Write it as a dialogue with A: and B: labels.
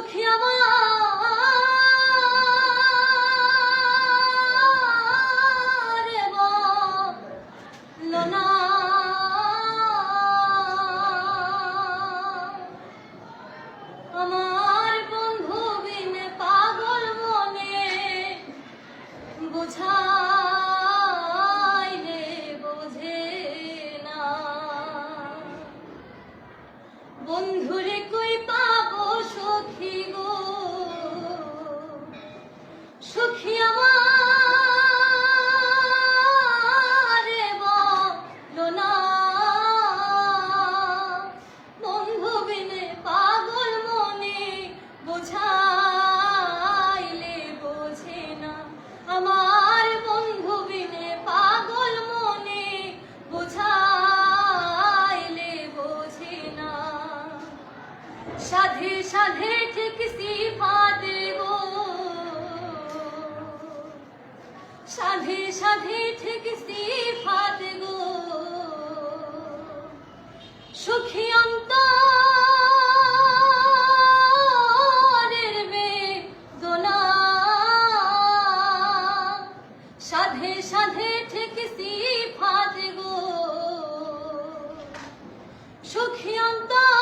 A: সুখী আমার লোনা আমার বন্ধু বিনে পাগল মনে বুঝাইলে বোঝে না বন্ধুরে কই পাবো সখী গো সুখী আমার লোনা বন্ধু বিনে পাগল মনে বোঝাইলে বোঝে না আমার বন্ধু বিনে পাগল মনে বোঝাইলে বোঝে না সাধে সাধে ঠিক সিফা দেব সাধে সাধে ঠিক সিফা দেব সুখী অন্তরের বেদনা সাধে সাধে ঠিক সিফা দেব সুখী অন্তর